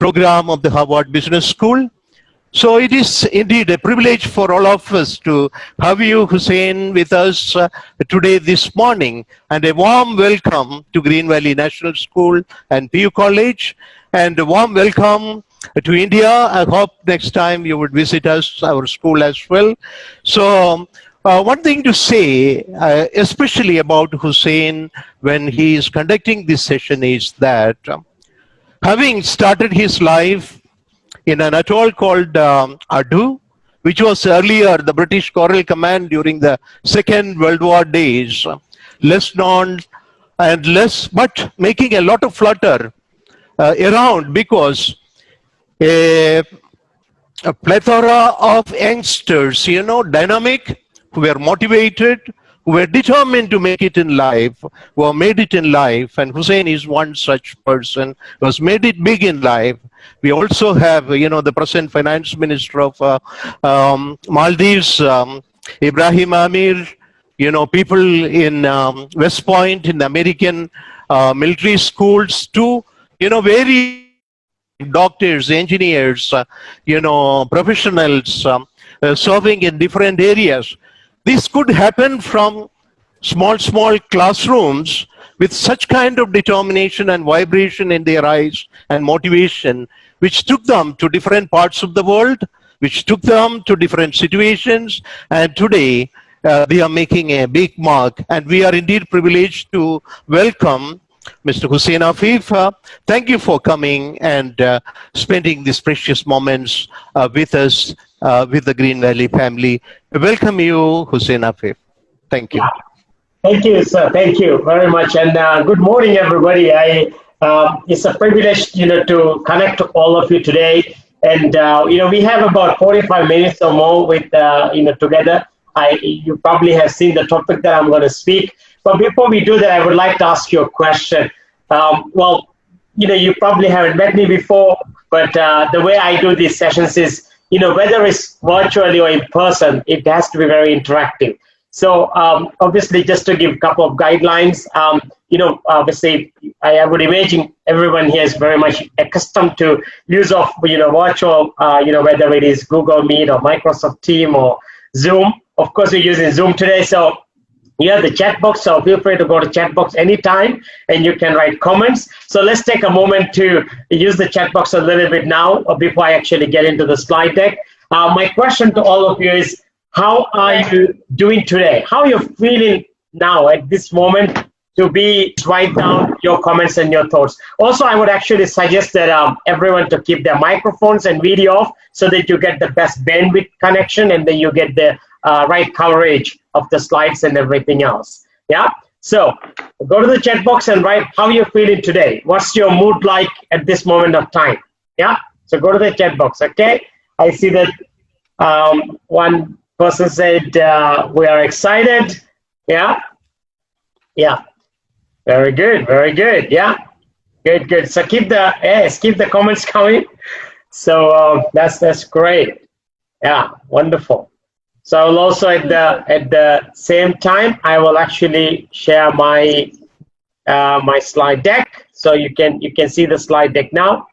program of the Harvard Business School. So it is indeed a privilege for all of us to have you, Hussein, with us today, this morning, and a warm welcome to Green Valley National School and PU College, and a warm welcome to India. I hope next time you would visit us, our school as well. So one thing to say, especially about Hussein when he is conducting this session, is that having started his life in an atoll called Adu, which was earlier the British Coral Command during the Second World War days, less known and but making a lot of flutter around, because a plethora of youngsters, dynamic, who were motivated, who were determined to make it in life, who have made it in life, and Hussein is one such person who has made it big in life. We also have, the present finance minister of Maldives, Ibrahim Amir, people in West Point, in the American military schools, too, very doctors, engineers, professionals serving in different areas. This could happen from small classrooms with such kind of determination and vibration in their eyes and motivation, which took them to different parts of the world, which took them to different situations, and today they are making a big mark. And we are indeed privileged to welcome Mr. Hussein Afif. Thank you for coming and spending these precious moments with us, with the Green Valley family. We welcome you, Hussein Afif. Thank you. Thank you, sir. Thank you very much. And good morning, everybody. It's a privilege, to connect to all of you today. And, we have about 45 minutes or more with, together. You probably have seen the topic that I'm going to speak. But before we do that, I would like to ask you a question. You probably haven't met me before, but the way I do these sessions is, whether it's virtually or in person, it has to be very interactive. So obviously, just to give a couple of guidelines, obviously, I would imagine everyone here is very much accustomed to use of, virtual, whether it is Google Meet or Microsoft Teams or Zoom. Of course, we're using Zoom today. So you have the chat box, so feel free to go to chat box anytime and you can write comments. So let's take a moment to use the chat box a little bit now before I actually get into the slide deck. My question to all of you is, how are you doing today? How are you feeling now at this moment to write down your comments and your thoughts? Also, I would actually suggest that everyone to keep their microphones and video off so that you get the best bandwidth connection and then you get the right coverage of the slides and everything else. Yeah. So go to the chat box and write how you're feeling today. What's your mood like at this moment of time? Yeah. So go to the chat box. Okay. I see that one person said we are excited. Yeah. Yeah. Very good. Very good. Yeah. Good. So keep the comments coming. So that's great. Yeah. Wonderful. So I will also at the same time I will actually share my my slide deck, so you can see the slide deck now.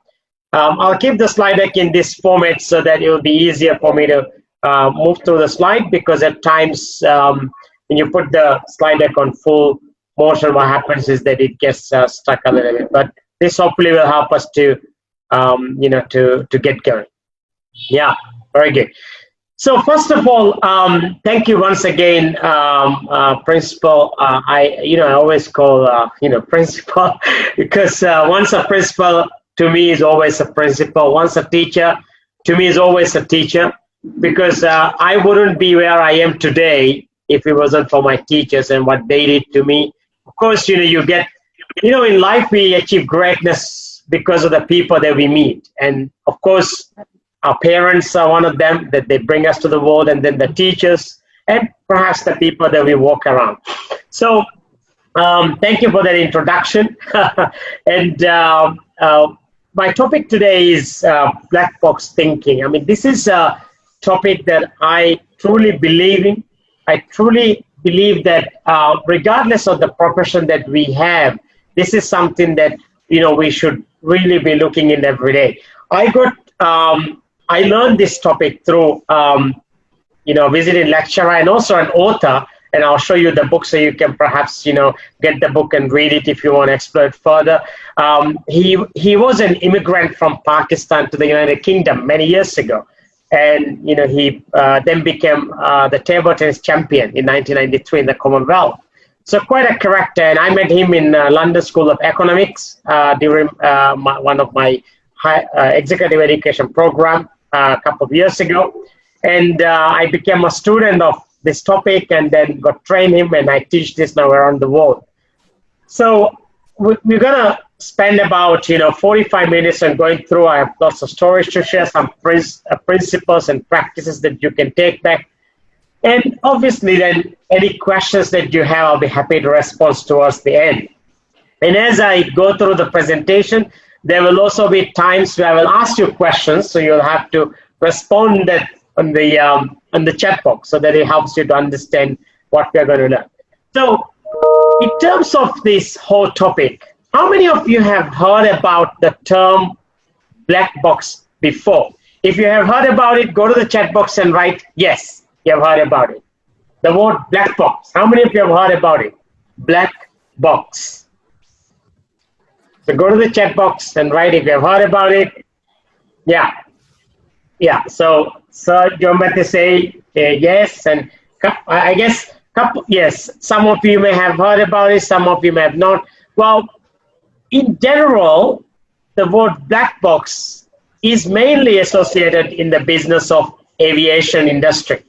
I'll keep the slide deck in this format so that it will be easier for me to move through the slide, because at times when you put the slide deck on full motion, what happens is that it gets stuck a little bit. But this hopefully will help us to to get going. Yeah, very good. So first of all, thank you once again, Principal. I always call Principal because once a principal to me is always a principal. Once a teacher to me is always a teacher, because I wouldn't be where I am today if it wasn't for my teachers and what they did to me. Of course, you get, in life we achieve greatness because of the people that we meet, and of course, our parents are one of them, that they bring us to the world, and then the teachers, and perhaps the people that we walk around. So thank you for that introduction. And my topic today is black box thinking. I mean, this is a topic that I truly believe in. I truly believe that regardless of the profession that we have, this is something that we should really be looking in every day. I learned this topic through visiting lecturer and also an author, and I'll show you the book so you can perhaps get the book and read it if you want to explore it further. He was an immigrant from Pakistan to the United Kingdom many years ago, and he then became the table tennis champion in 1993 in the Commonwealth. So quite a character, and I met him in London School of Economics during one of my executive education program a couple of years ago. And I became a student of this topic and then got trained him, and I teach this now around the world. So we're going to spend about 45 minutes on going through. I have lots of stories to share, some principles and practices that you can take back. And obviously then any questions that you have, I'll be happy to respond towards the end. And as I go through the presentation, there will also be times where I will ask you questions, so you'll have to respond that on the chat box so that it helps you to understand what we're going to learn. So in terms of this whole topic, how many of you have heard about the term black box before? If you have heard about it, go to the chat box and write yes, you have heard about it. The word black box, how many of you have heard about it? Black box. So go to the chat box and write if you have heard about it. Yeah. So Sir John say yes, and I guess yes. Some of you may have heard about it, some of you may have not. Well, in general, the word black box is mainly associated in the business of aviation industry,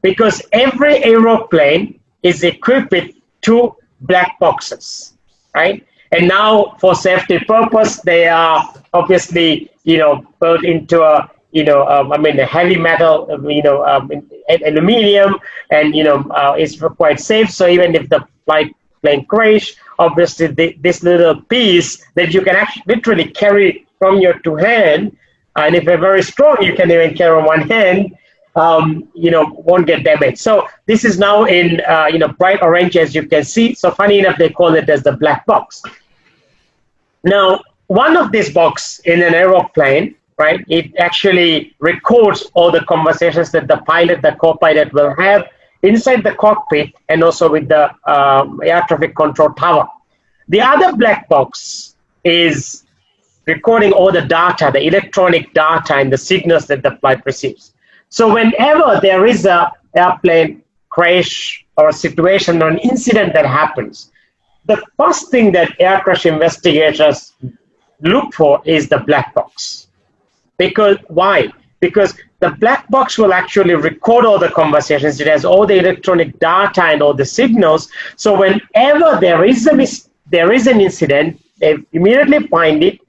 because every aeroplane is equipped with 2 black boxes, right? And now, for safety purpose, they are obviously built into a a heavy metal, aluminium, and it's quite safe. So even if the plane crash, obviously this little piece that you can actually literally carry from your 2 hands, and if you're very strong, you can even carry on 1 hand, won't get damaged. So this is now in bright orange, as you can see. So funny enough, they call it as the black box. Now, one of these box in an aeroplane, right, it actually records all the conversations that the pilot, the co-pilot will have inside the cockpit and also with the air traffic control tower. The other black box is recording all the data, the electronic data and the signals that the flight receives. So whenever there is a airplane crash or a situation or an incident that happens, the first thing that air crash investigators look for is the black box. Because why? Because the black box will actually record all the conversations. It has all the electronic data and all the signals. So whenever there is an incident, they immediately find it.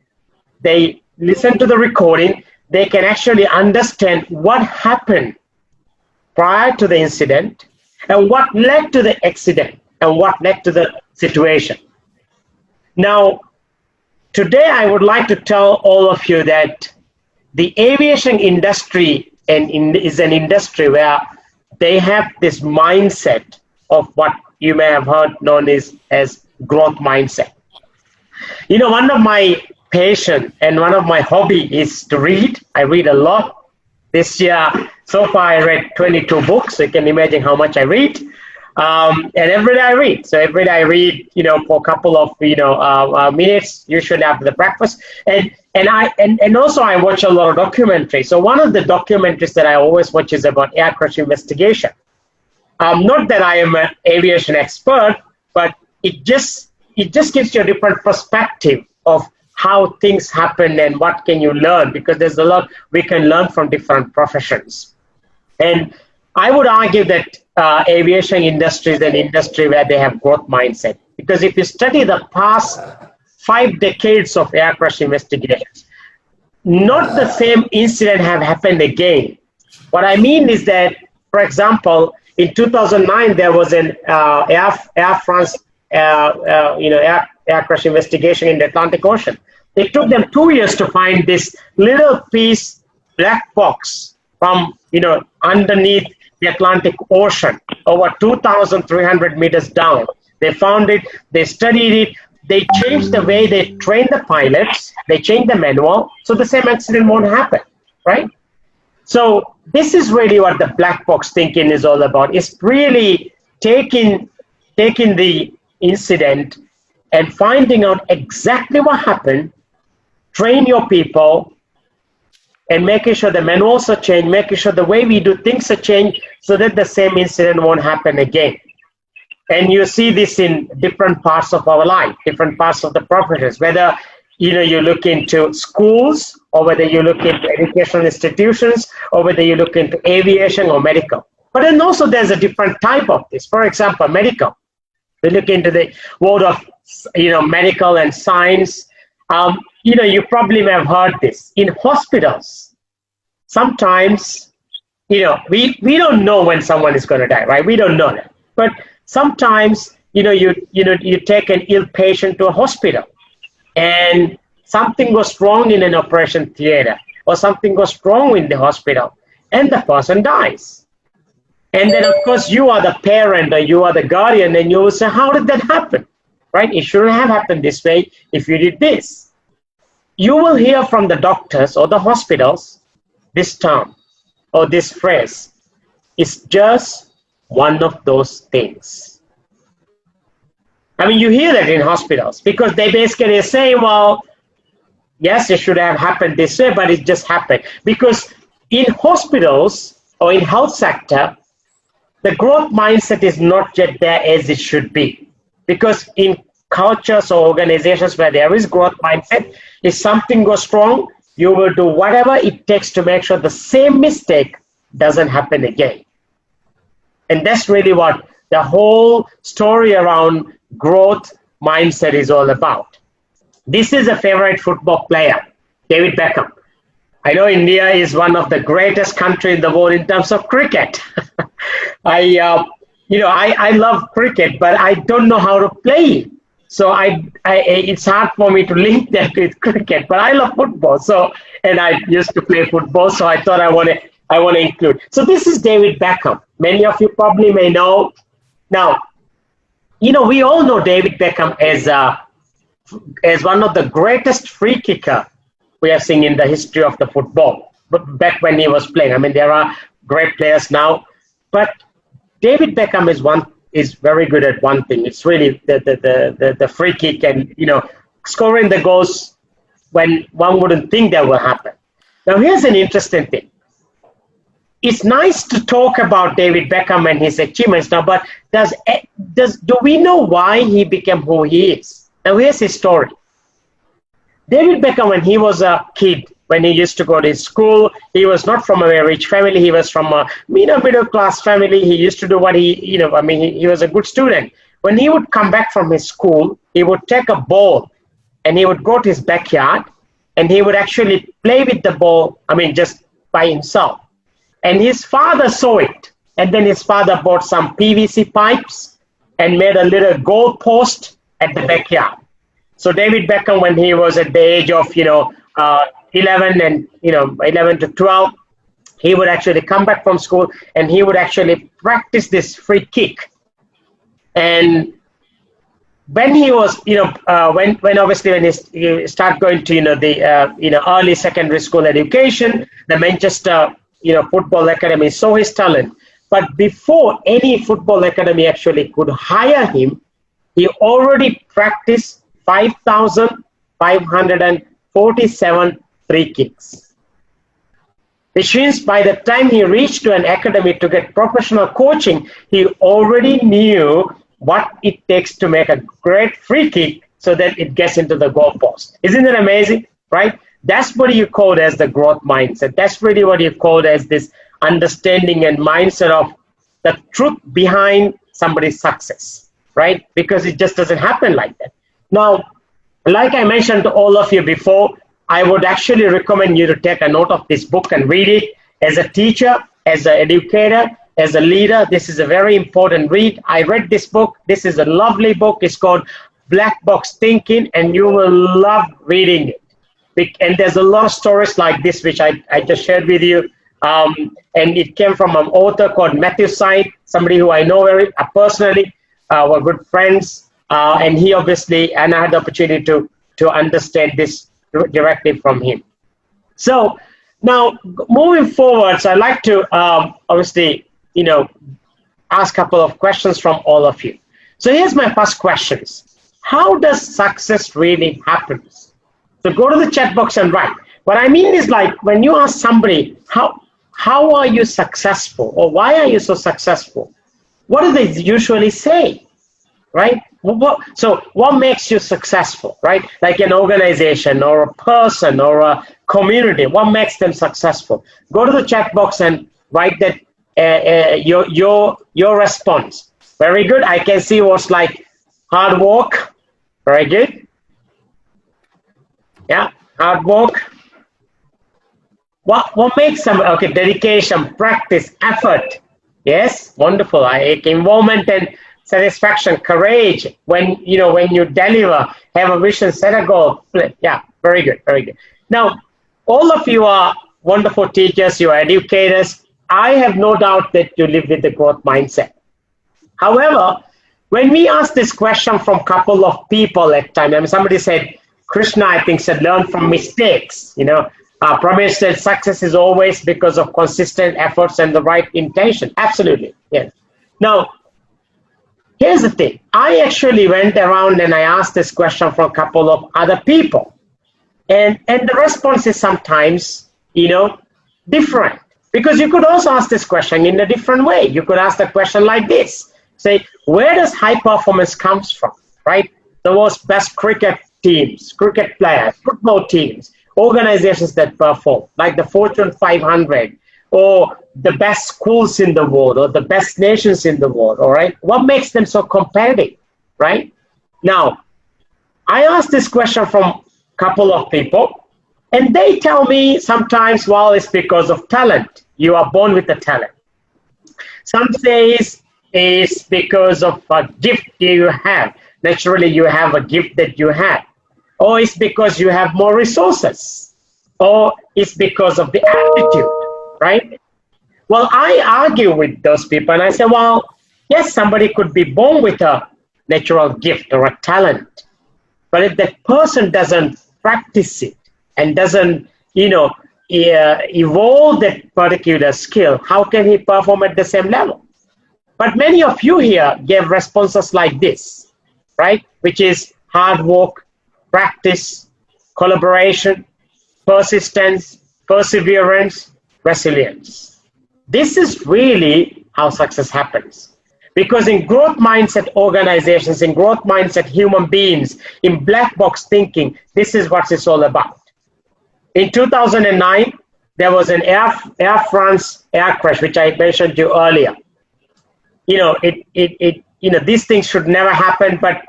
They listen to the recording. They can actually understand what happened prior to the incident and what led to the accident and what led to the situation. Now, today I would like to tell all of you that the aviation industry is an industry where they have this mindset of what you may have heard known as growth mindset. One of my passion and one of my hobby is to read. I read a lot. This year, so far, I read 22 books. So you can imagine how much I read. And every day I read. So every day I read, for a couple of, minutes, usually after the breakfast. And also I watch a lot of documentaries. So one of the documentaries that I always watch is about air crash investigation. Not that I am an aviation expert, but it just gives you a different perspective of how things happen and what can you learn, because there's a lot we can learn from different professions. And I would argue that aviation industry is an industry where they have growth mindset, because if you study the past 5 decades of air crash investigations, not the same incident have happened again. What I mean is that, for example, in 2009 there was an Air France air crash investigation in the Atlantic Ocean. It took them 2 years to find this little piece, black box, from underneath the Atlantic Ocean, over 2,300 meters down. They found it, they studied it they change the way they train the pilots, they change the manual, so the same accident won't happen, right? So this is really what the black box thinking is all about. It's really taking the incident and finding out exactly what happened, train your people, and making sure the manuals are changed, making sure the way we do things are changed so that the same incident won't happen again. And you see this in different parts of our life, different parts of the professions, whether you look into schools, or whether you look into educational institutions, or whether you look into aviation or medical. But then also there's a different type of this. For example, medical. We look into the world of medical and science. You probably may have heard this. In hospitals, sometimes, we don't know when someone is going to die, right? We don't know that. But sometimes, you take an ill patient to a hospital, and something goes wrong in an operation theater, or something goes wrong in the hospital, and the person dies. And then, of course, you are the parent, or you are the guardian, and you will say, how did that happen? Right? It shouldn't have happened this way if you did this. You will hear from the doctors or the hospitals this term or this phrase. It's just one of those things. I mean, you hear that in hospitals because they basically say, well, yes, it should have happened this way, but it just happened. Because in hospitals or in health sector, the growth mindset is not yet there as it should be. Because in cultures or organizations where there is growth mindset, if something goes wrong, you will do whatever it takes to make sure the same mistake doesn't happen again. And that's really what the whole story around growth mindset is all about. This is a favorite football player, David Beckham. I know India is one of the greatest countries in the world in terms of cricket. I love cricket, but I don't know how to play it. So it's hard for me to link that with cricket, but I love football. And I used to play football, so I thought I want to include. So this is David Beckham. Many of you probably may know. Now, we all know David Beckham as one of the greatest free kicker we have seen in the history of the football. But back when he was playing, I mean, there are great players now, but David Beckham is very good at one thing. It's really the free kick and scoring the goals when one wouldn't think that will happen. Now here's an interesting thing. It's nice to talk about David Beckham and his achievements now, but do we know why he became who he is? Now here's his story. David Beckham, when he was a kid, when he used to go to school, he was not from a very rich family. He was from a middle class family. He used to do what he was a good student. When he would come back from his school, he would take a ball and he would go to his backyard and he would actually play with the ball, just by himself. And his father saw it. And then his father bought some PVC pipes and made a little goal post at the backyard. So David Beckham, when he was at the age of 11 to 12, he would actually come back from school and he would actually practice this free kick. And when he was, when he started going to the early secondary school education, the Manchester football academy saw his talent. But before any football academy actually could hire him, he already practiced 5,547 free kicks. Which means by the time he reached to an academy to get professional coaching, he already knew what it takes to make a great free kick so that it gets into the goalpost. Isn't it amazing, right? That's what you call as the growth mindset. That's really what you call as this understanding and mindset of the truth behind somebody's success, right? Because it just doesn't happen like that. Now, like I mentioned to all of you before, I would actually recommend you to take a note of this book and read it. As a teacher, as an educator, as a leader, this is a very important read. I read this book. This is a lovely book. It's called Black Box Thinking, and you will love reading it. And there's a lot of stories like this, which I just shared with you. And it came from an author called Matthew Syed, somebody who I know very personally. We're good friends. and he obviously, and I had the opportunity to understand this directly from him. So now moving forward, so I'd like to obviously, ask a couple of questions from all of you. So here's my first questions. How does success really happen? So go to the chat box and write. What I mean is, like, when you ask somebody, how are you successful, or why are you so successful? What do they usually say, right? So what makes you successful, right? Like an organization or a person or a community, what makes them successful? Go to the chat box and write that your response. Very good. I can see what's like hard work. Very good. Yeah, hard work. What makes them? Okay, dedication, practice, effort. Yes, wonderful. Involvement and satisfaction, courage. When you deliver, have a vision, set a goal. Yeah, very good, very good. Now, all of you are wonderful teachers. You are educators. I have no doubt that you live with the growth mindset. However, when we ask this question from a couple of people at time, somebody said, Krishna, I think, said, learn from mistakes. Pramesh said, success is always because of consistent efforts and the right intention. Absolutely, yes. Now, here's the thing. I actually went around and I asked this question from a couple of other people. And the response is sometimes, different. Because you could also ask this question in a different way. You could ask the question like this. Say, where does high performance comes from, right? The most best cricket teams, cricket players, football teams, organizations that perform, like the Fortune 500, or the best schools in the world, or the best nations in the world, all right? What makes them so competitive, right? Now, I asked this question from a couple of people, and they tell me sometimes, well, it's because of talent. You are born with the talent. Some say it's because of a gift you have. Naturally, you have a gift that you have. Or it's because you have more resources. Or it's because of the attitude, right? Well, I argue with those people and I say, well, yes, somebody could be born with a natural gift or a talent. But if that person doesn't practice it and doesn't, evolve that particular skill, how can he perform at the same level? But many of you here gave responses like this, right? Which is hard work, practice, collaboration, persistence, perseverance, resilience. This is really how success happens. Because in growth mindset organizations, in growth mindset human beings, in black box thinking, this is what it's all about. In 2009, there was an Air France air crash, which I mentioned to you earlier. These things should never happen, but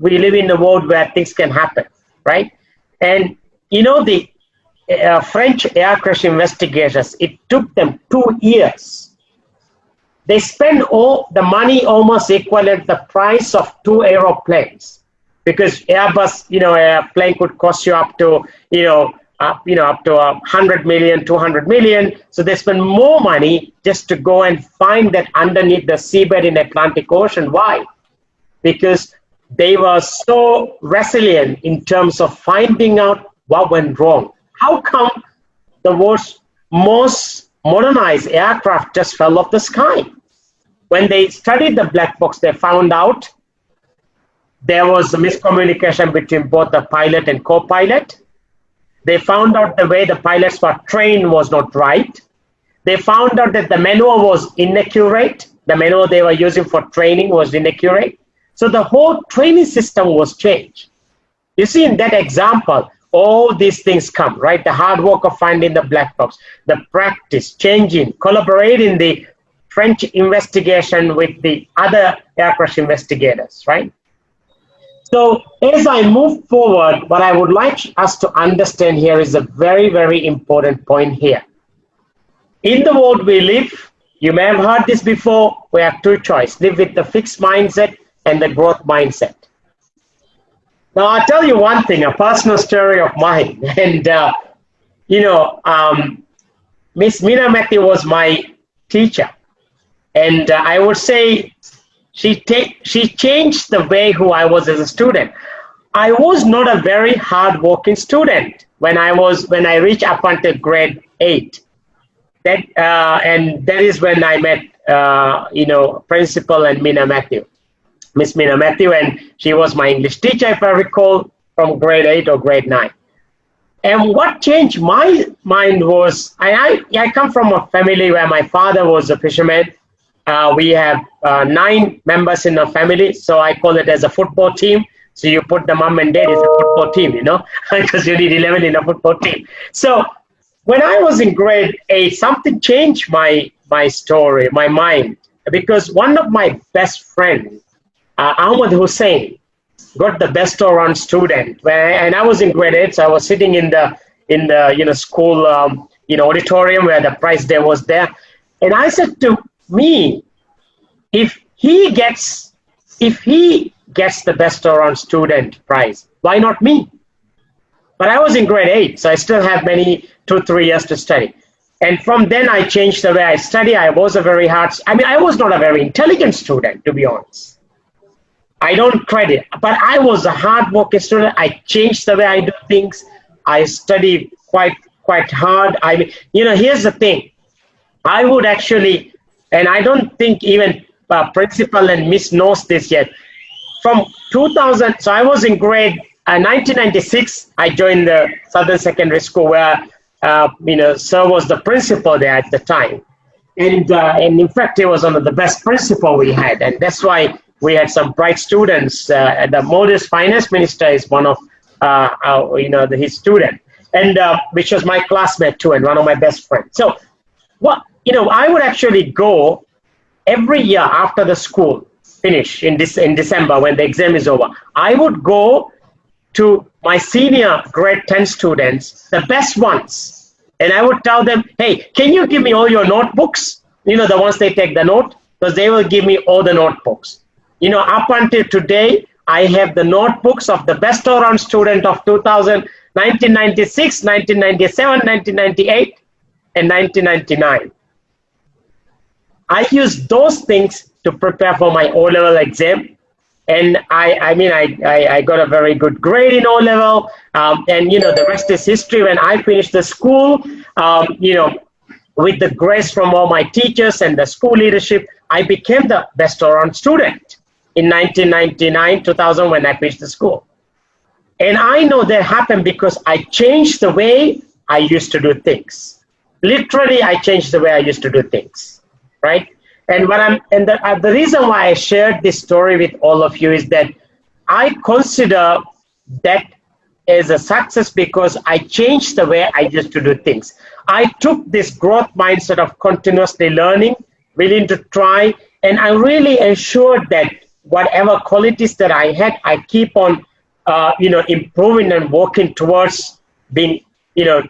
we live in a world where things can happen, right? And the French air crash investigators, it took them 2 years. They spent all the money almost equivalent the price of 2 aeroplanes, because Airbus, a plane could cost you up to up to 100 million, 200 million. So they spend more money just to go and find that underneath the seabed in Atlantic Ocean. Why? Because they were so resilient in terms of finding out what went wrong. How come the world's most modernized aircraft just fell off the sky? When they studied the black box, they found out there was a miscommunication between both the pilot and co-pilot. They found out the way the pilots were trained was not right. They found out that the maneuver was inaccurate. The maneuver they were using for training was inaccurate. So the whole training system was changed. You see, in that example, all these things come, right? The hard work of finding the black box, the practice, changing, collaborating the French investigation with the other aircraft investigators, right? So as I move forward, what I would like us to understand here is a very, very important point here. In the world we live, you may have heard this before, we have two choices: live with the fixed mindset and the growth mindset. Now, I'll tell you one thing, a personal story of mine. And, Miss Mina Matthew was my teacher. And I would say she changed the way who I was as a student. I was not a very hard-working student when I reached up until grade 8. And that is when I met Principal and Miss Mina Matthew, and she was my English teacher, if I recall, from grade 8 or grade 9. And what changed my mind was, I come from a family where my father was a fisherman. We have 9 members in the family, so I call it as a football team. So you put the mom and dad as a football team, because you need 11 in a football team. So when I was in grade 8, something changed my story, my mind, because one of my best friends, Ahmad Hussein, got the best all-round student. And I was in grade 8, so I was sitting in the school auditorium where the prize day was there, and I said to me, if he gets the best all-round student prize, why not me? But I was in grade 8, so I still have 2-3 years to study. And from then I changed the way I study. I was I was not a very intelligent student, to be honest. I don't credit, but I was a hard-working student. I changed the way I do things. I studied quite hard. Here's the thing. I would actually, and I don't think even Principal and Miss knows this yet. From 2000, so I was in grade 1996. I joined the Southern Secondary School where Sir was the principal there at the time, and in fact he was one of the best principal we had, and that's why we had some bright students. The modest finance minister is one of his student, and which was my classmate too, and one of my best friends. So I would actually go every year after the school finish in December when the exam is over. I would go to my senior grade 10 students, the best ones, and I would tell them, hey, can you give me all your notebooks? The ones they take the note, because they will give me all the notebooks. Up until today, I have the notebooks of the best all-round student of 1996, 1997, 1998, and 1999. I use those things to prepare for my O-level exam. And I got a very good grade in O-level. And the rest is history. When I finished the school, with the grace from all my teachers and the school leadership, I became the best all-round student in 1999, 2000, when I finished the school. And I know that happened because I changed the way I used to do things. Literally, I changed the way I used to do things, right? And the reason why I shared this story with all of you is that I consider that as a success because I changed the way I used to do things. I took this growth mindset of continuously learning, willing to try, and I really ensured that whatever qualities that I had, I keep on, improving and working towards being a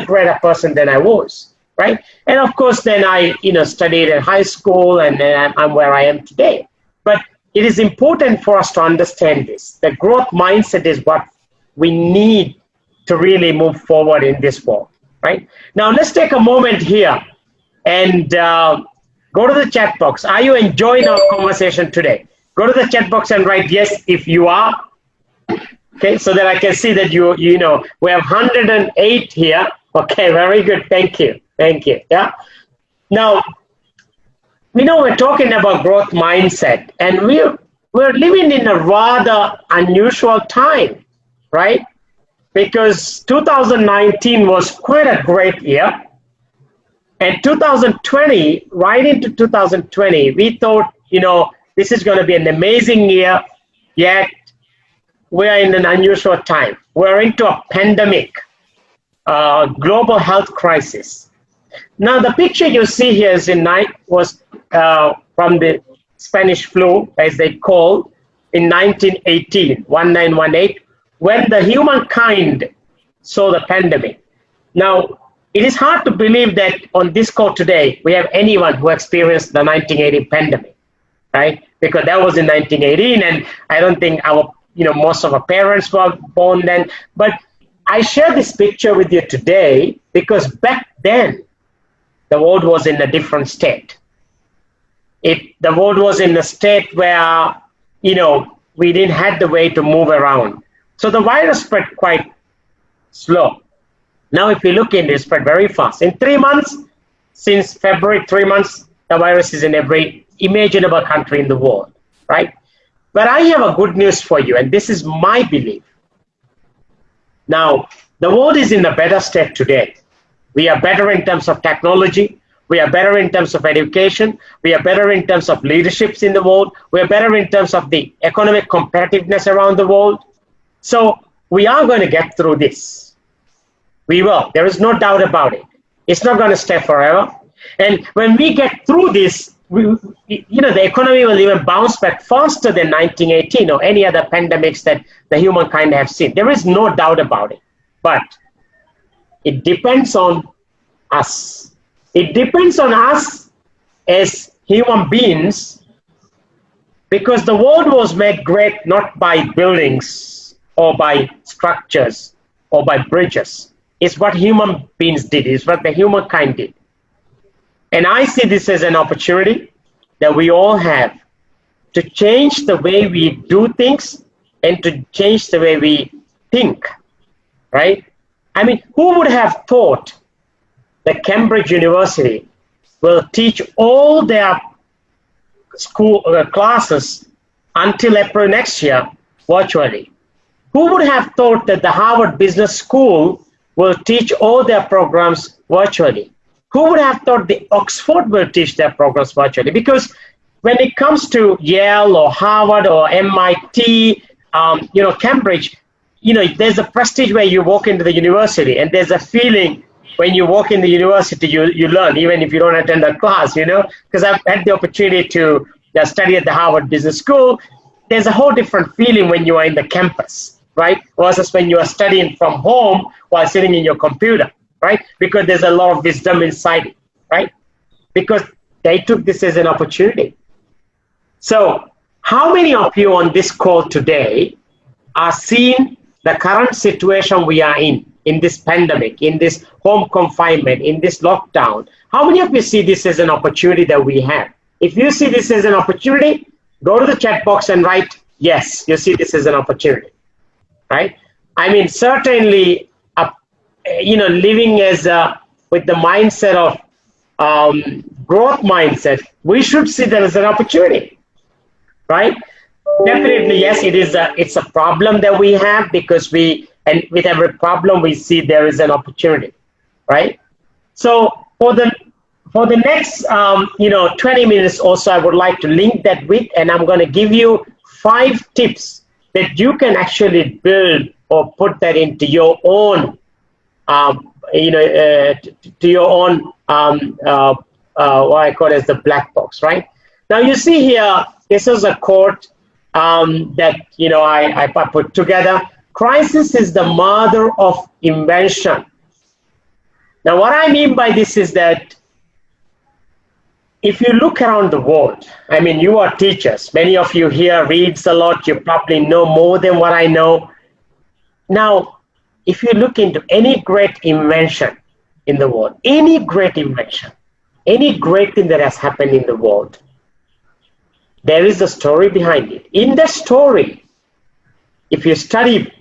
greater person than I was, right? And of course, then I, studied at high school, and then I'm where I am today. But it is important for us to understand this. The growth mindset is what we need to really move forward in this world, right? Now, let's take a moment here and go to the chat box. Are you enjoying our conversation today? Go to the chat box and write yes if you are. Okay, so that I can see that we have 108 here. Okay, very good. Thank you. Yeah. Now, we're talking about growth mindset, and we're living in a rather unusual time, right? Because 2019 was quite a great year. And 2020, right into 2020, we thought, this is going to be an amazing year, yet we're in an unusual time. We're into a pandemic, global health crisis. Now, the picture you see here is was from the Spanish flu, as they call, in 1918, when the humankind saw the pandemic. Now, it is hard to believe that on this call today, we have anyone who experienced the 1980 pandemic, right? Because that was in 1918, and I don't think most of our parents were born then. But I share this picture with you today because back then, the world was in a different state. The world was in a state where, we didn't have the way to move around. So the virus spread quite slow. Now, if you look in it spread very fast. In 3 months, since February, 3 months, the virus is in every imaginable country in the world, right? But I have a good news for you, and this is my belief. Now, the world is in a better state today. We are better in terms of technology. We are better in terms of education. We are better in terms of leaderships in the world. We are better in terms of the economic competitiveness around the world. So we are going to get through this. We will. There is no doubt about it. It's not going to stay forever. And when we get through this, the economy will even bounce back faster than 1918 or any other pandemics that the humankind have seen. There is no doubt about it. But it depends on us. It depends on us as human beings, because the world was made great not by buildings or by structures or by bridges. It's what human beings did. It's what the humankind did. And I see this as an opportunity that we all have to change the way we do things and to change the way we think, right? I mean, who would have thought that Cambridge University will teach all their school classes until April next year virtually? Who would have thought that the Harvard Business School will teach all their programs virtually? Who would have thought the Oxford will teach their programs virtually? Because when it comes to Yale or Harvard or MIT, Cambridge, there's a prestige where you walk into the university, and there's a feeling when you walk in the university, you learn, even if you don't attend a class, because I've had the opportunity to study at the Harvard Business School. There's a whole different feeling when you are in the campus, right? Versus when you are studying from home while sitting in your computer, right? Because there's a lot of wisdom inside it, right? Because they took this as an opportunity. So how many of you on this call today are seeing the current situation we are in this pandemic, in this home confinement, in this lockdown? How many of you see this as an opportunity that we have? If you see this as an opportunity, go to the chat box and write, yes, you see this as an opportunity, right? I mean, certainly, living as with the mindset of growth mindset, we should see that as an opportunity, right? Definitely, yes, it's a problem that we have, because and with every problem we see there is an opportunity, right? So for the next 20 minutes also, I would like to link that with, and I'm going to give you 5 tips that you can actually build or put that into your own to your own what I call as the black box, right? Now you see here, this is a quote that I put together. Crisis is the mother of invention. Now, what I mean by this is that if you look around the world, I mean, you are teachers. Many of you here reads a lot. You probably know more than what I know. Now, if you look into any great invention in the world, any great invention, any great thing that has happened in the world, there is a story behind it. In the story, if you study,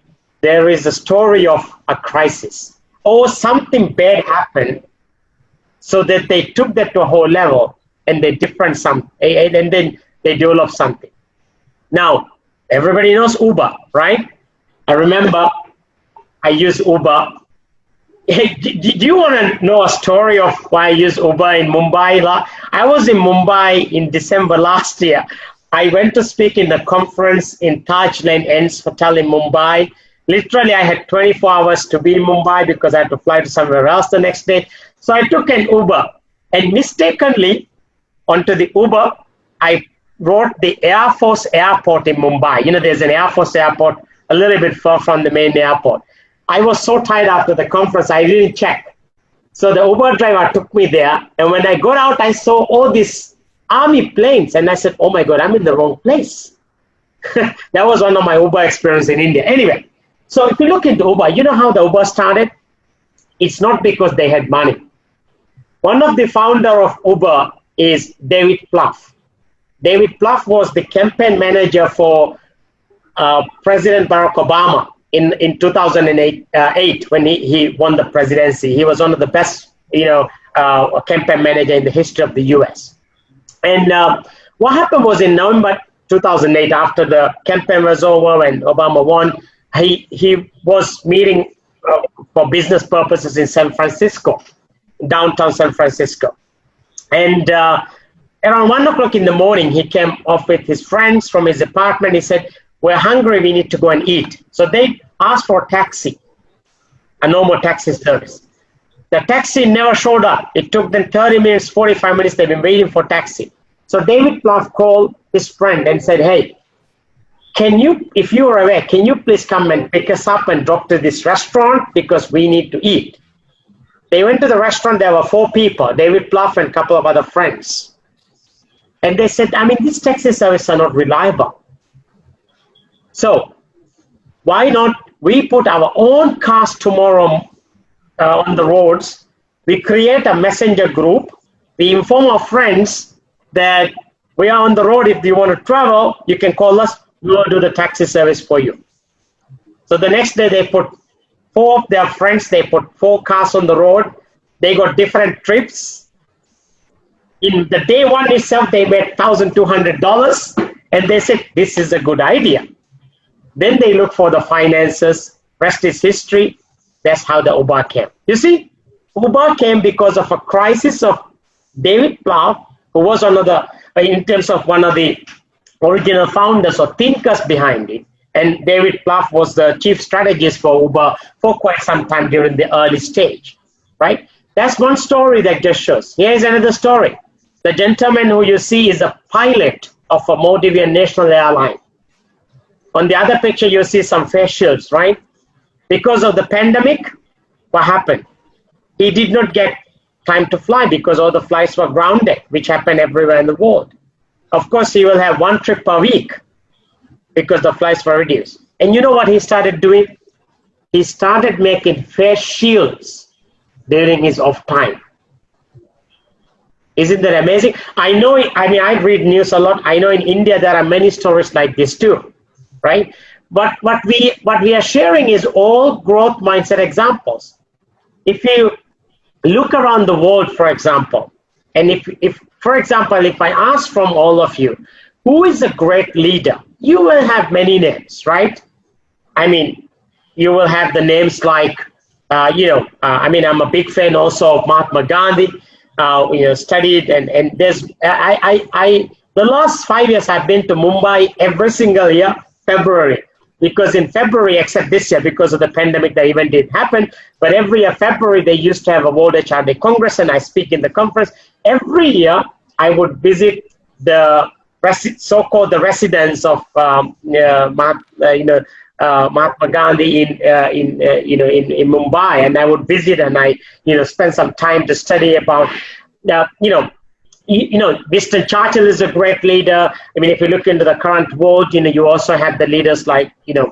there is a story of a crisis or something bad happened, so that they took that to a whole level and they and then they developed something. Now, everybody knows Uber, right? I remember I used Uber. Hey, do you want to know a story of why I used Uber in Mumbai? I was in Mumbai in December last year. I went to speak in the conference in Taj Lane Ends Hotel in Mumbai. Literally, I had 24 hours to be in Mumbai because I had to fly to somewhere else the next day. So I took an Uber, and mistakenly onto the Uber, I wrote the Air Force Airport in Mumbai. There's an Air Force Airport a little bit far from the main airport. I was so tired after the conference, I didn't check. So the Uber driver took me there, and when I got out, I saw all these army planes, and I said, oh my God, I'm in the wrong place. That was one of my Uber experience in India. Anyway, so if you look into Uber, you know how the Uber started? It's not because they had money. One of the founder of Uber is David Plouffe. David Plouffe was the campaign manager for President Barack Obama in 2008 when he won the presidency. He was one of the best, campaign manager in the history of the U.S. And what happened was in November 2008, after the campaign was over and Obama won, he was meeting for business purposes in San Francisco, downtown San Francisco. And around 1 o'clock in the morning, he came off with his friends from his apartment. He said, "We're hungry, we need to go and eat." So they asked for a taxi, a normal taxi service. The taxi never showed up. It took them 30 minutes, 45 minutes. They've been waiting for taxi. So David Plouffe called his friend and said, "Hey, if you are aware, can you please come and pick us up and drop to this restaurant because we need to eat?" They went to the restaurant. There were 4 people, David Plouffe and a couple of other friends. And they said, these taxi services are not reliable. So why not we put our own cars tomorrow on the roads? We create a messenger group. We inform our friends that we are on the road. If you want to travel, you can call us. We will do the taxi service for you. So the next day they put 4 of their friends, they put 4 cars on the road. They got different trips. In the day one itself, they made $1,200 and they said, this is a good idea. Then they look for the finances. Rest is history. That's how the Uber came. You see, Uber came because of a crisis of David Plouffe, who was one of the original founders or thinkers behind it. And David Plouffe was the chief strategist for Uber for quite some time during the early stage, right? That's one story that just shows. Here's another story. The gentleman who you see is a pilot of a Maldivian national airline. On the other picture, you see some face shields, right? Because of the pandemic, what happened? He did not get time to fly because all the flights were grounded, which happened everywhere in the world. Of course, he will have 1 trip per week because the flights were reduced. And you know what he started doing? He started making face shields during his off time. Isn't that amazing? I read news a lot. I know in India there are many stories like this too, right? But what we are sharing is all growth mindset examples. If you look around the world, for example, and if for example, if I ask from all of you, who is a great leader? You will have many names, right? You will have the names like, I'm a big fan also of Mahatma Gandhi. Studied and there's the last 5 years I've been to Mumbai every single year, February, because in February, except this year because of the pandemic, the event didn't happen. But every year, February, they used to have a World HR Congress, and I speak in the conference. Every year, I would visit the so-called the residence of Mahatma Gandhi in Mumbai, and I would visit and I spend some time to study about Winston Churchill is a great leader. If you look into the current world, you also have the leaders like the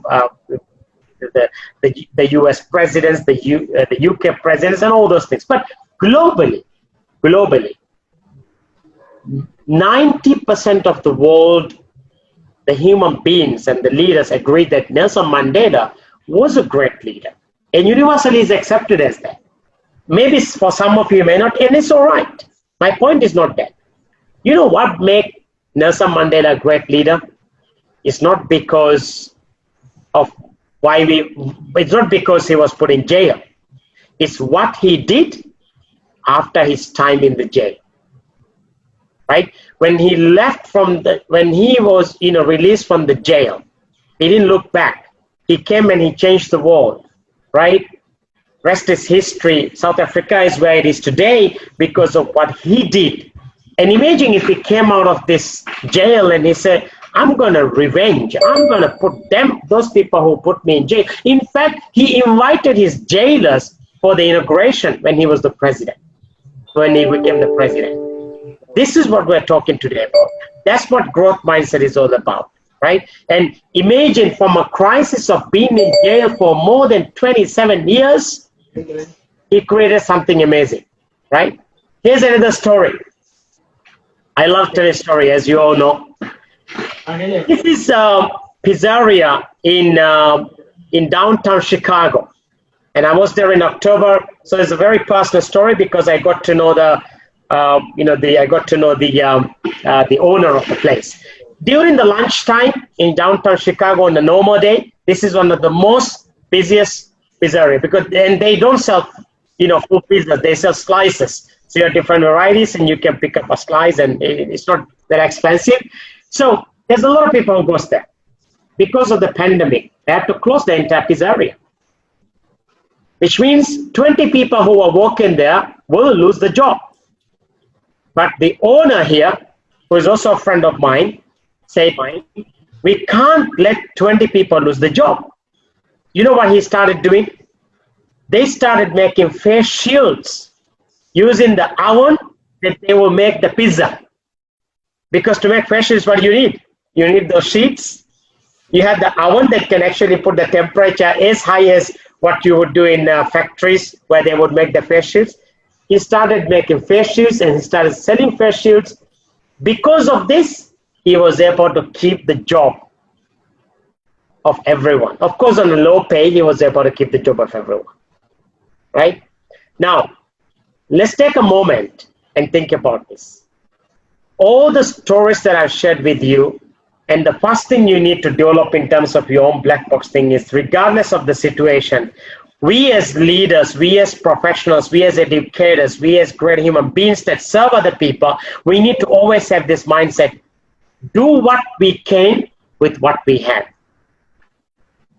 U.S. presidents, the UK presidents, and all those things. But globally, 90% of the world, the human beings and the leaders agree that Nelson Mandela was a great leader and universally is accepted as that. Maybe for some of you may not, and it's all right. My point is not that. You know what made Nelson Mandela a great leader? It's not because it's not because he was put in jail. It's what he did after his time in the jail. Right? When he when he was released from the jail, he didn't look back. He came and he changed the world, right? Rest is history. South Africa is where it is today because of what he did. And imagine if he came out of this jail and he said, I'm going to revenge. I'm going to put those people who put me in jail. In fact, he invited his jailers for the inauguration when he was the president, when he became the president. This is what we're talking today about. That's what growth mindset is all about, right? And imagine from a crisis of being in jail for more than 27 years, he created something amazing, right? Here's another story. I love telling story, as you all know. This is Pizzeria in downtown Chicago, and I was there in October. So it's a very personal story because I got to know the owner of the place. During the lunchtime in downtown Chicago on a normal day, this is one of the most busiest pizzeria because and they don't sell full pizzas, they sell slices. So you have different varieties and you can pick up a slice and it's not that expensive. So there's a lot of people who goes there. Because of the pandemic, they had to close the entire pizzeria. Which means 20 people who are working there will lose the job. But the owner here, who is also a friend of mine, said, we can't let 20 people lose the job. You know what he started doing? They started making face shields using the oven that they will make the pizza. Because to make face shields, what do you need? You need those sheets. You have the oven that can actually put the temperature as high as what you would do in factories where they would make the face shields. He started making face shields and he started selling face shields. Because of this, he was able to keep the job of everyone. Of course, on a low pay, he was able to keep the job of everyone. Right? Now, let's take a moment and think about this. All the stories that I've shared with you, and the first thing you need to develop in terms of your own black box thing is, regardless of the situation, we as leaders, we as professionals, we as educators, we as great human beings that serve other people, we need to always have this mindset, do what we can with what we have.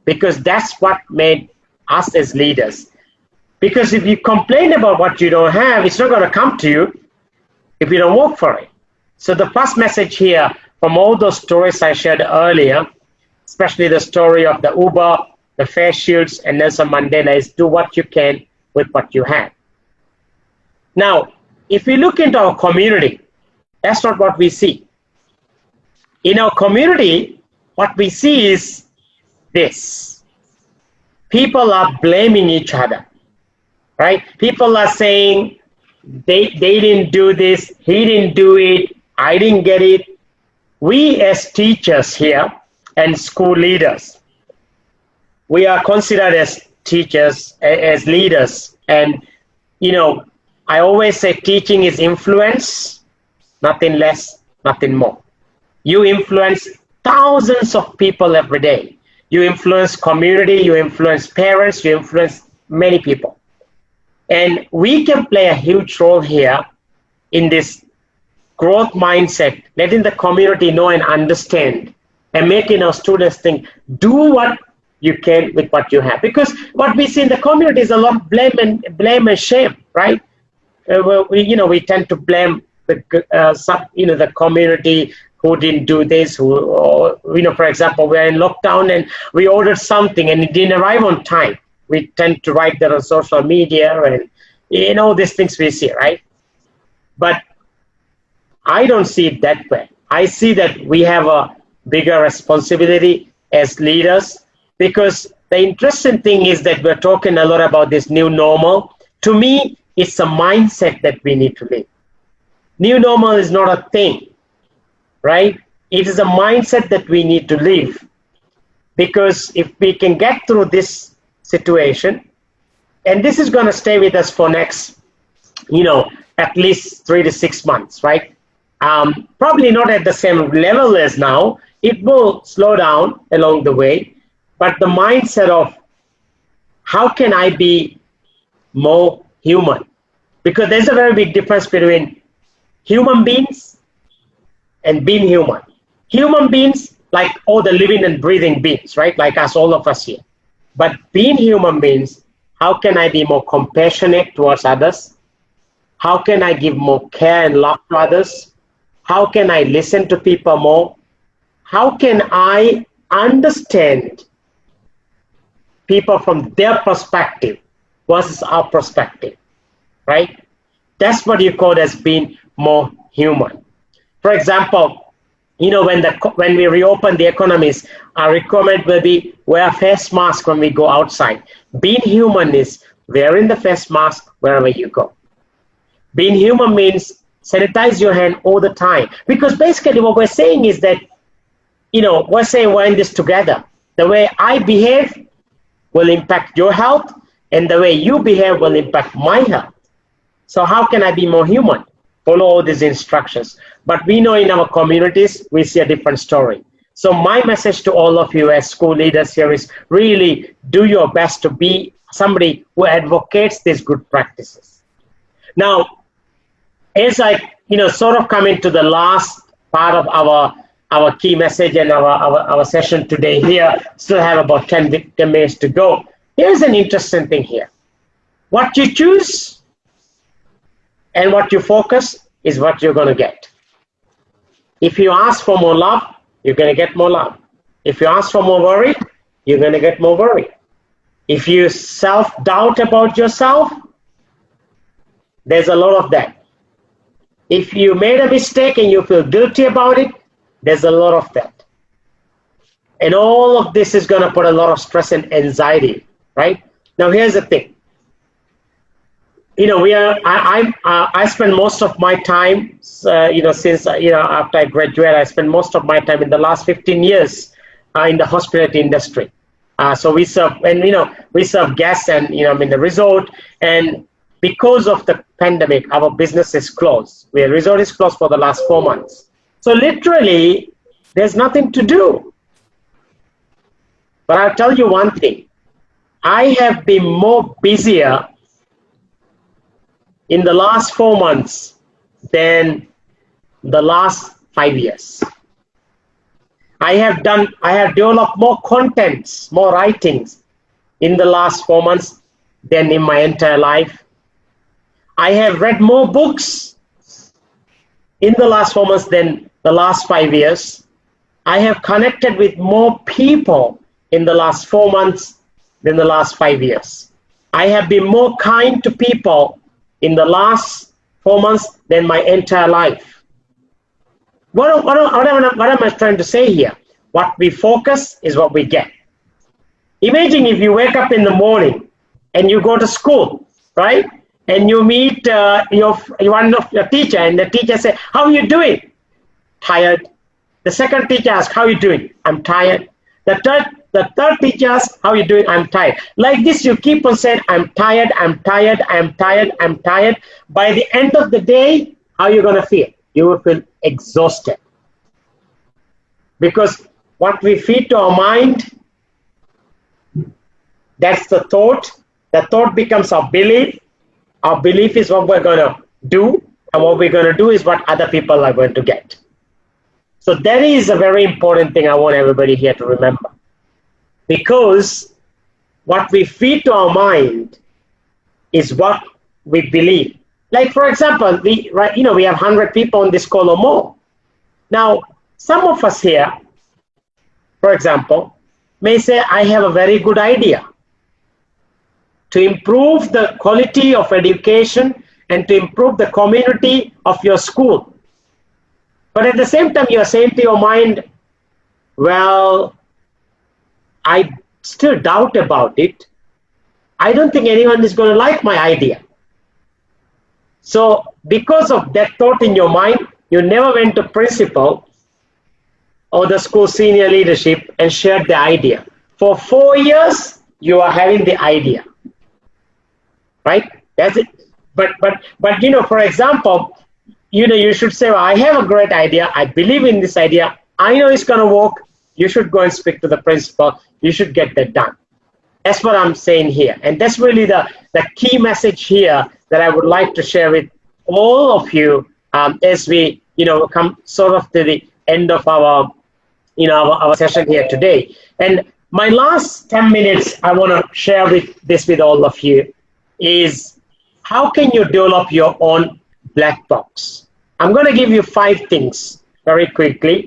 Because that's what made us as leaders. Because if you complain about what you don't have, it's not going to come to you if you don't work for it. So the first message here from all those stories I shared earlier, especially the story of the Uber, the face shields, and Nelson Mandela, is do what you can with what you have. Now, if we look into our community, that's not what we see. In our community, what we see is this. People are blaming each other, right? People are saying, they didn't do this, he didn't do it, I didn't get it. We as teachers here and school leaders, we are considered as teachers, as leaders. And, I always say teaching is influence, nothing less, nothing more. You influence thousands of people every day. You influence community, you influence parents, you influence many people. And we can play a huge role here in this growth mindset, letting the community know and understand and making our students think, do what you can with what you have. Because what we see in the community is a lot of blame and shame, right? We tend to blame the community who didn't do this, for example, we're in lockdown and we ordered something and it didn't arrive on time. We tend to write that on social media and all these things we see, right? But I don't see it that way. I see that we have a bigger responsibility as leaders, because the interesting thing is that we're talking a lot about this new normal. To me, it's a mindset that we need to live. New normal is not a thing, right? It is a mindset that we need to live. Because if we can get through this situation, and this is going to stay with us for next, at least 3 to 6 months, right? Probably not at the same level as now. It will slow down along the way. But the mindset of how can I be more human? Because there's a very big difference between human beings and being human. Human beings, like all the living and breathing beings, right? Like us, all of us here. But being human beings, how can I be more compassionate towards others? How can I give more care and love to others? How can I listen to people more? How can I understand people from their perspective versus our perspective, right? That's what you call as being more human. For example, when we reopen the economies, our requirement will be wear a face mask when we go outside. Being human is wearing the face mask wherever you go. Being human means Sanitize your hand all the time. Because basically what we're saying is that, we're saying we're in this together. The way I behave will impact your health, and the way you behave will impact my health. So how can I be more human? Follow all these instructions. But we know in our communities, we see a different story. So my message to all of you as school leaders here is really do your best to be somebody who advocates these good practices. Now, as I sort of come into the last part of our key message and our session today here, still have about 10 minutes to go. Here's an interesting thing here. What you choose and what you focus is what you're going to get. If you ask for more love, you're going to get more love. If you ask for more worry, you're going to get more worry. If you self-doubt about yourself, there's a lot of that. If you made a mistake and you feel guilty about it, there's a lot of that. And all of this is going to put a lot of stress and anxiety, right? Now, here's the thing. I spend most of my time, since, after I graduated, I spent most of my time in the last 15 years in the hospitality industry. So we serve, we serve guests and, in the resort. And because of the pandemic, our business is closed. The resort is closed for the last 4 months. So literally, there's nothing to do. But I'll tell you one thing. I have been more busier in the last 4 months than the last 5 years. I have developed more contents, more writings in the last 4 months than in my entire life. I have read more books in the last 4 months than the last 5 years. I have connected with more people in the last 4 months than the last 5 years. I have been more kind to people in the last 4 months than my entire life. What am I trying to say here? What we focus is what we get. Imagine if you wake up in the morning and you go to school, right? And you meet one of your teacher, and the teacher says, "How are you doing?" "Tired." The second teacher asks, "How are you doing?" "I'm tired." The third teacher asks, "How are you doing?" "I'm tired." Like this, you keep on saying, "I'm tired, I'm tired, I'm tired, I'm tired." By the end of the day, how are you going to feel? You will feel exhausted. Because what we feed to our mind, that's the thought. The thought becomes our belief. Our belief is what we're going to do, and what we're going to do is what other people are going to get. So that is a very important thing I want everybody here to remember. Because what we feed to our mind is what we believe. Like, for example, we have 100 people on this call or more. Now, some of us here, for example, may say, "I have a very good idea to improve the quality of education and to improve the community of your school." But at the same time, you're saying to your mind, "Well, I still doubt about it. I don't think anyone is going to like my idea." So because of that thought in your mind, you never went to principal or the school senior leadership and shared the idea. For 4 years, you are having the idea. Right? That's it. But for example, you should say, "Well, I have a great idea. I believe in this idea. I know it's going to work." You should go and speak to the principal. You should get that done. That's what I'm saying here. And that's really the key message here that I would like to share with all of you as we, come sort of to the end of our session here today. And my last 10 minutes, I want to share with all of you is how can you develop your own black box? I'm going to give you 5 things very quickly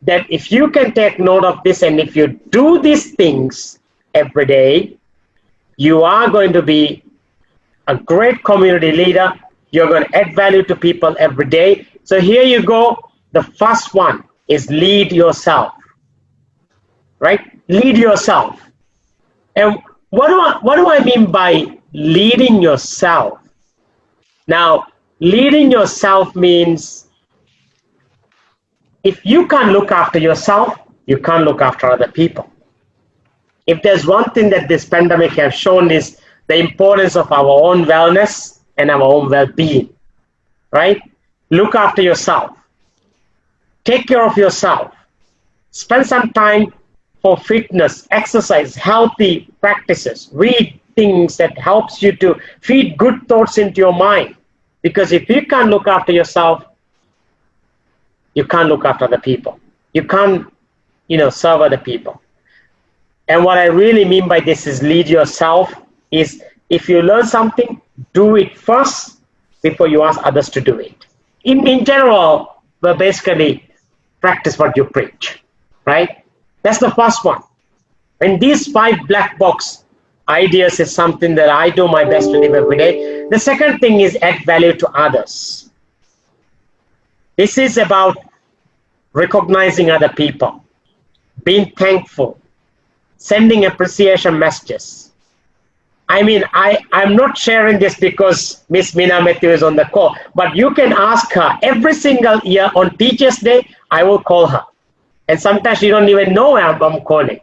that if you can take note of this, and if you do these things every day, you are going to be a great community leader. You're going to add value to people every day. So here you go. The first one is lead yourself, right? Lead yourself. And what do I mean by leading yourself? Now, Leading yourself means if you can't look after yourself, you can't look after other people. If there's one thing that this pandemic has shown is the importance of our own wellness and our own well-being, right? Look after yourself. Take care of yourself. Spend some time for fitness, exercise, healthy practices. Read things that helps you to feed good thoughts into your mind. Because if you can't look after yourself, you can't look after other people. You can't, serve other people. And what I really mean by this is lead yourself is if you learn something, do it first before you ask others to do it. In general, but basically practice what you preach, right? That's the first one. And these 5 black box ideas is something that I do my best to live every day. The second thing is add value to others. This is about recognizing other people, being thankful, sending appreciation messages. I mean, I'm not sharing this because Miss Meena Matthew is on the call, but you can ask her every single year on Teachers' Day, I will call her. And sometimes you don't even know I'm calling.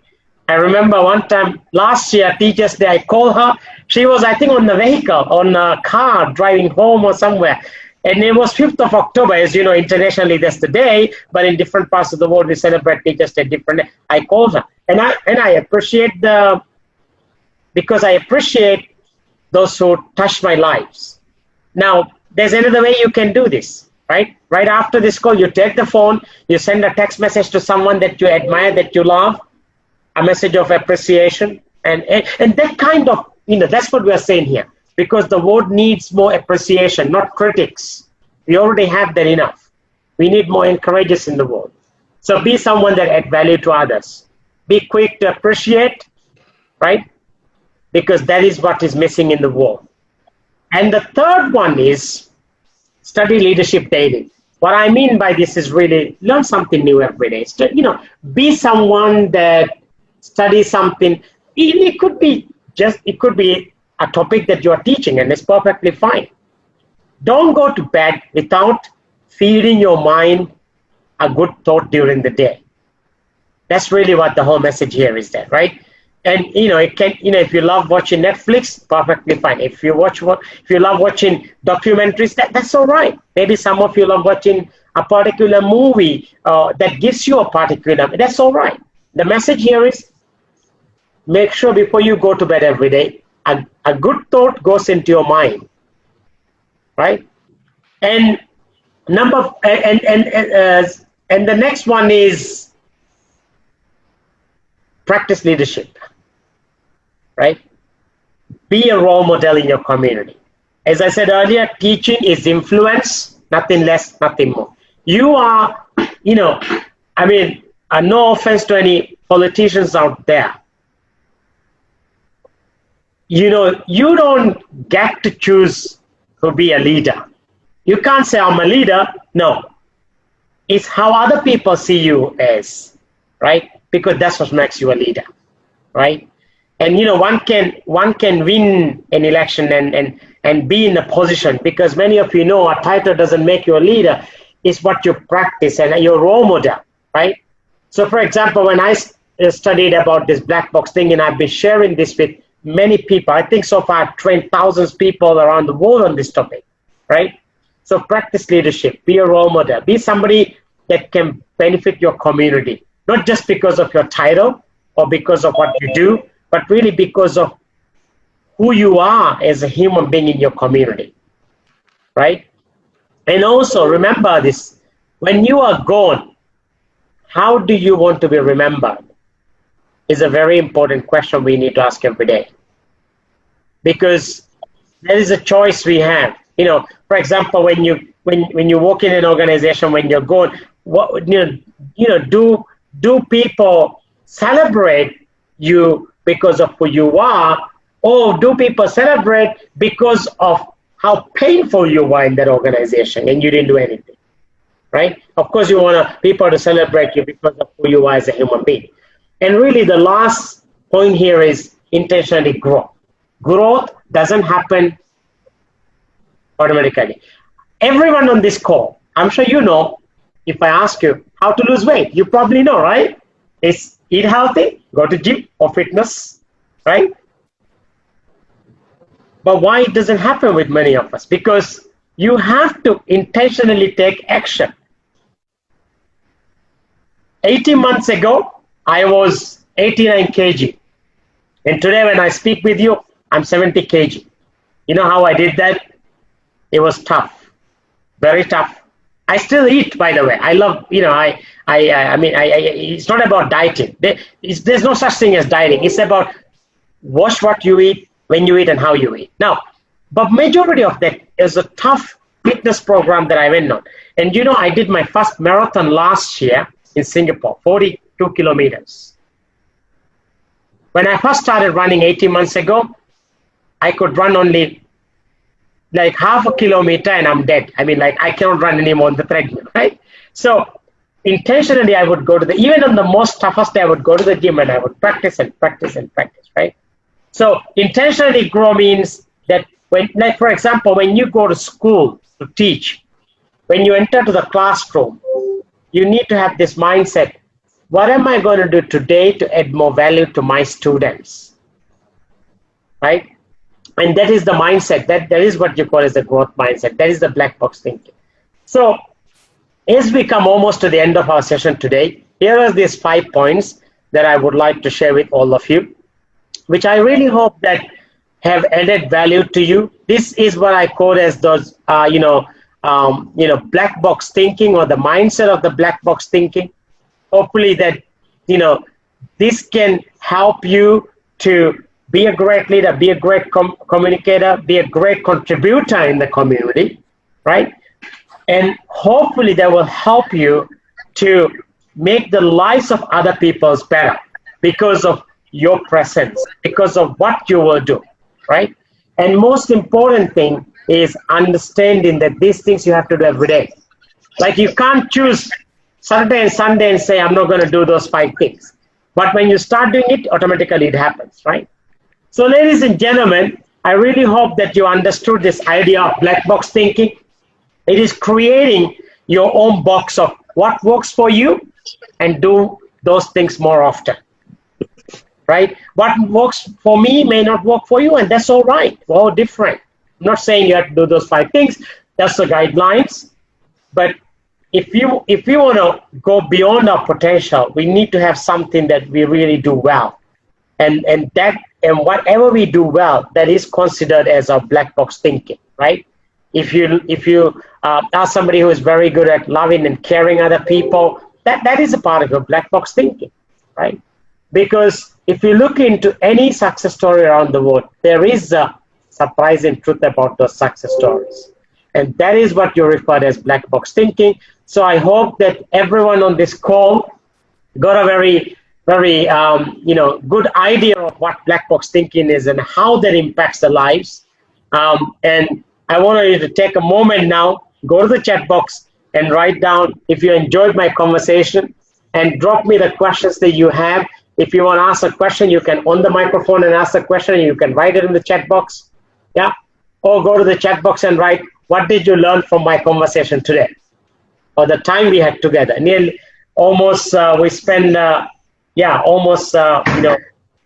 I remember one time last year, Teachers' Day, I called her. She was, I think, on the vehicle, on a car, driving home or somewhere. And it was 5th of October, as you know, internationally that's the day, but in different parts of the world, we celebrate Teachers' Day differently. I called her. And I appreciate because I appreciate those who touch my lives. Now, there's another way you can do this, right? Right after this call, you take the phone, you send a text message to someone that you admire, that you love, a message of appreciation. And that kind of, that's what we are saying here. Because the world needs more appreciation, not critics. We already have that enough. We need more encouragers in the world. So be someone that adds value to others. Be quick to appreciate, right? Because that is what is missing in the world. And the third one is study leadership daily. What I mean by this is really learn something new every day. Be someone that studies something. It could be a topic that you are teaching, and it's perfectly fine. Don't go to bed without feeding your mind a good thought during the day. That's really what the whole message here is there, right? And it can, if you love watching Netflix, perfectly fine. If you love watching documentaries, that's all right. Maybe some of you love watching a particular movie that gives you a particular, that's all right. The message here is make sure before you go to bed every day, a good thought goes into your mind, right? And the next one is practice leadership, right? Be a role model in your community. As I said earlier, teaching is influence, nothing less, nothing more. You are, no offense to any politicians out there. You don't get to choose to be a leader. You can't say I'm a leader. No. It's how other people see you as, right? Because that's what makes you a leader, right? And one can win an election and be in a position, because many of you know a title doesn't make you a leader. It's what you practice and your role model, right? So for example, when I studied about this black box thing, and I've been sharing this with many people. I think so far I've trained thousands of people around the world on this topic, right? So practice leadership, be a role model, be somebody that can benefit your community, not just because of your title or because of what you do, but really because of who you are as a human being in your community, right? And also remember this, when you are gone, how do you want to be remembered? Is a very important question we need to ask every day, because there is a choice we have. For example, when you walk in an organization, when you're gone, do people celebrate you because of who you are, or do people celebrate because of how painful you were in that organization and you didn't do anything, right? Of course, you want people to celebrate you because of who you are as a human being. And really, the last point here is intentionally grow. Growth doesn't happen automatically. everyone on this call, I'm sure you know, if I ask you how to lose weight, you probably know, right? It's eat healthy, go to gym or fitness, right? But why it doesn't happen with many of us? Because you have to intentionally take action. 18 months ago, I was 89 kg. And today when I speak with you, I'm 70 kg. You know how I did that? It was tough, very tough. I still eat, by the way. I love, it's not about dieting. There's no such thing as dieting. It's about watch what you eat, when you eat, and how you eat. Now, but majority of that is a tough fitness program that I went on. And I did my first marathon last year in Singapore, 42 kilometers. When I first started running 18 months ago, I could run only like half a kilometer and I'm dead. I cannot run anymore on the treadmill, right? So intentionally, I would go to even on the most toughest day, I would go to the gym and I would practice and practice and practice, right? So intentionally grow means that for example, when you go to school to teach, when you enter to the classroom, you need to have this mindset. What am I going to do today to add more value to my students, right? And that is the mindset. That is what you call as the growth mindset. That is the black box thinking. So as we come almost to the end of our session today, here are these 5 points that I would like to share with all of you, which I really hope that have added value to you. This is what I call as those, black box thinking, or the mindset of the black box thinking. Hopefully that, this can help you to be a great leader, be a great communicator, be a great contributor in the community, right? And hopefully that will help you to make the lives of other people better because of your presence, because of what you will do, right? And most important thing is understanding that these things you have to do every day. Like you can't choose Saturday and Sunday and say, I'm not going to do those 5 things. But when you start doing it, automatically it happens, right? So ladies and gentlemen, I really hope that you understood this idea of black box thinking. It is creating your own box of what works for you and do those things more often, right? What works for me may not work for you, and that's all right. We're all different. I'm not saying you have to do those 5 things. That's the guidelines. But if you want to go beyond our potential, we need to have something that we really do well. And whatever we do well, that is considered as our black box thinking, right? If you are somebody who is very good at loving and caring other people, that is a part of your black box thinking, right? Because if you look into any success story around the world, there is a surprising truth about those success stories. And that is what you refer as black box thinking. So I hope that everyone on this call got a very good idea of what black box thinking is and how that impacts the lives. And I want you to take a moment now, go to the chat box and write down if you enjoyed my conversation, and drop me the questions that you have. If you want to ask a question, you can on the microphone and ask the question, and you can write it in the chat box. Yeah. Or go to the chat box and write, what did you learn from my conversation today? Or the time we had together. Nearly almost, we spent, almost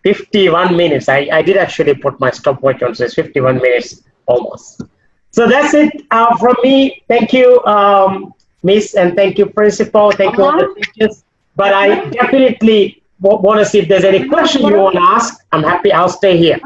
51 minutes. I did actually put my stopwatch on, so it's 51 minutes almost. So that's it from me. Thank you, Miss, and thank you, Principal. Thank you all the teachers. But I definitely want to see if there's any question you want to ask. I'm happy. I'll stay here.